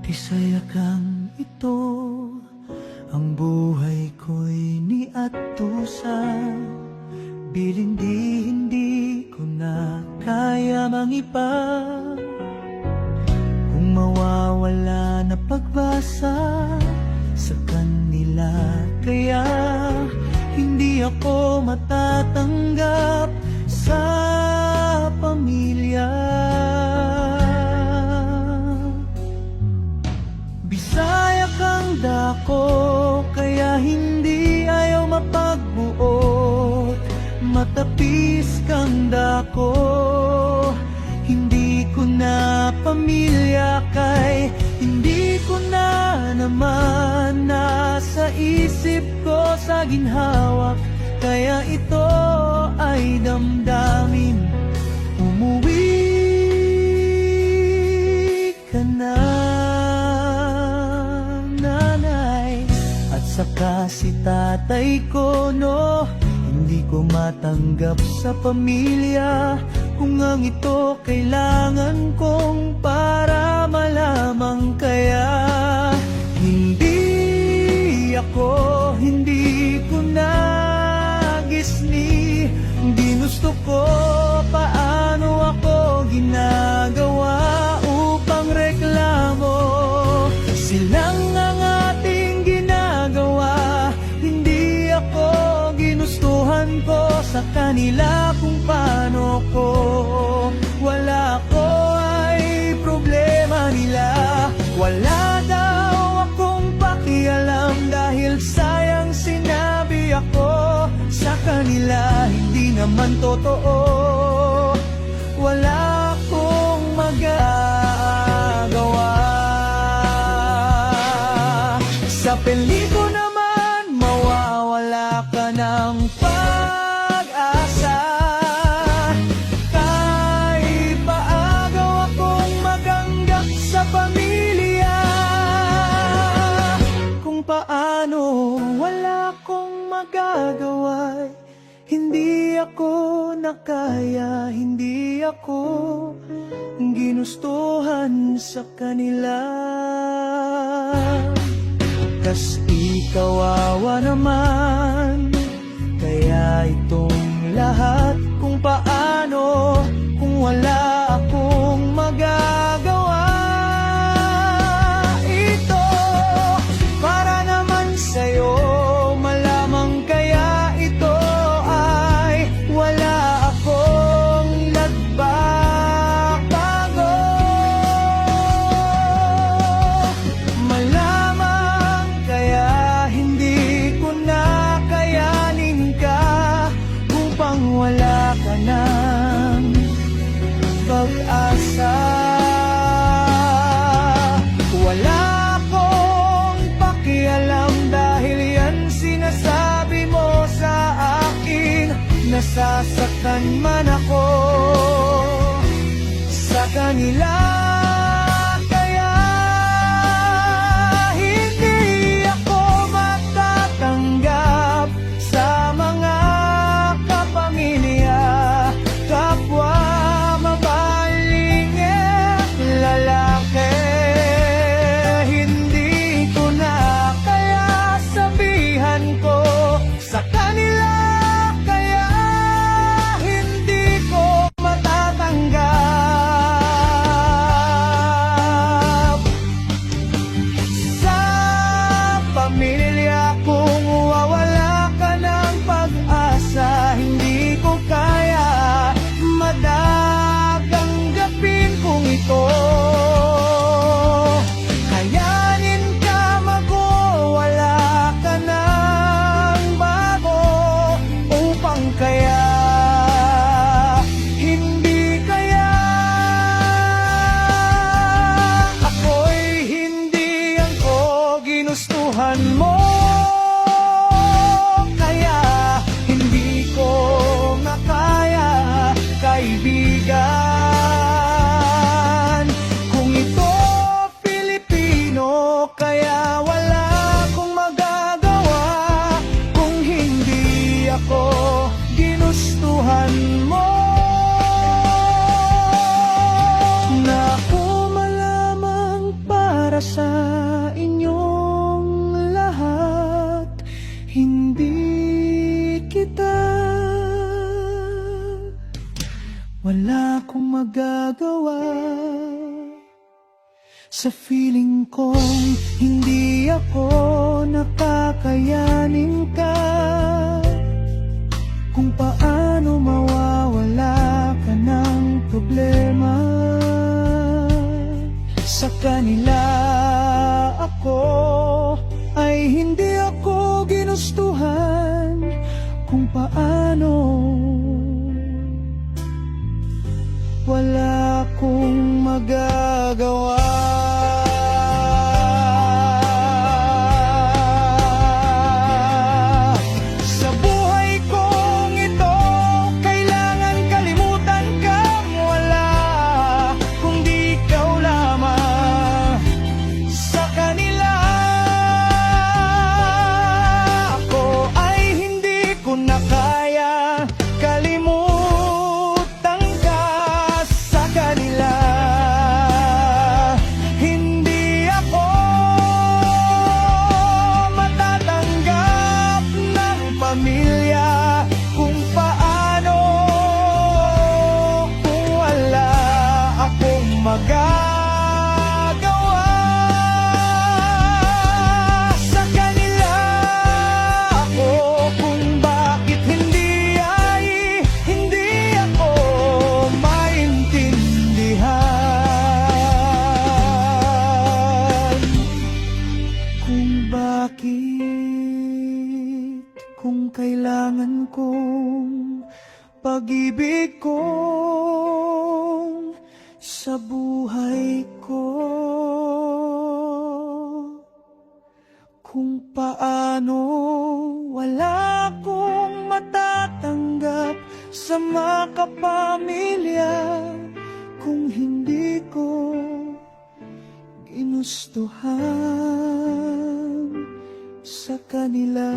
Bisaya kang ito, ang buhay ko'y niatusa. Bilin hindi ko na kaya mangipa. Kung mawawala na pagbasa sa kanila, kaya hindi ako matatanggap sa pamilya. Bisaya kang dako, kaya hindi ayaw mapagbuot. Matapis kang dako, hindi ko na pamilya, kay hindi ko na naman nasa isip ko sa ginhawak. Kaya ito ay damdamin, umuwi ka na, nanay. At saka si tatay ko, no, hindi ko matanggap sa pamilya. Kung ang ito kailangan kong para malamang, kaya hindi ko na gisni. Ginusto ko paano ako ginagawa upang reklamo. Silang ang ating ginagawa, hindi ako ginustuhan ko sa kanila kung paano ko. Wala ko ay problema nila, wala daw akong pakialam, dahil sayang sinabi ako sa kanila. Hindi naman totoo, wala akong magagawa. Sa peliko naman, mawawala ka ng pag-asa. Kahit paagaw akong maganggap sa pamilya, kung paano wala akong magagawa. Hindi ako nakaya, hindi ako ginustuhan sa kanila. Kas ikawawa naman, kaya itong lahat kung paano, kung wala akong magagawa. Ito para naman sa'yo, malamang kaya ito ay wala akong nagbabago. Malamang kaya hindi ko na kayanin ka upang wala ka ng pag-asa. Wala akong pakialam, dahil yan sinasabi mo sa akin. Nasasaktan man ako sa kanila, kaya hindi ako matatanggap sa mga kapamilya, kapwa mabaling lalaki. Hindi ko na kaya sabihan ko sa kanila, kaya hindi ko matatanggap sa pamilya. Kung wawala ka ng pag-asa, hindi ko kaya madaganggapin kung ito. Kayanin ka magwawala ka ng bago, upang kaya hindi kaya ako'y hindi ako ginustuhan mo. Kaya hindi ko makaya, kaibigan. Sa feeling kong hindi ako nakakayanin ka, kung paano mawawala ka ng problema. Sa kanila ako ay hindi ako ginustuhan, kung paano wala akong magagawa. Sa buhay kong ito, kailangan kalimutan kang wala, kung di ikaw lamang sa kanila. Ako ay hindi ko na kaya kalimutan ka sa kanila. Hindi ako matatanggap ng pamilya, kung paano kung wala akong magagawa. Sa kanila ako, kung bakit hindi ako maintindihan. Kung bakit, kung kailangan kong pag-ibig kong sa buhay ko, kung paano wala akong matatanggap sa makapamilya, kung hindi ko ginustuhan sa kanila.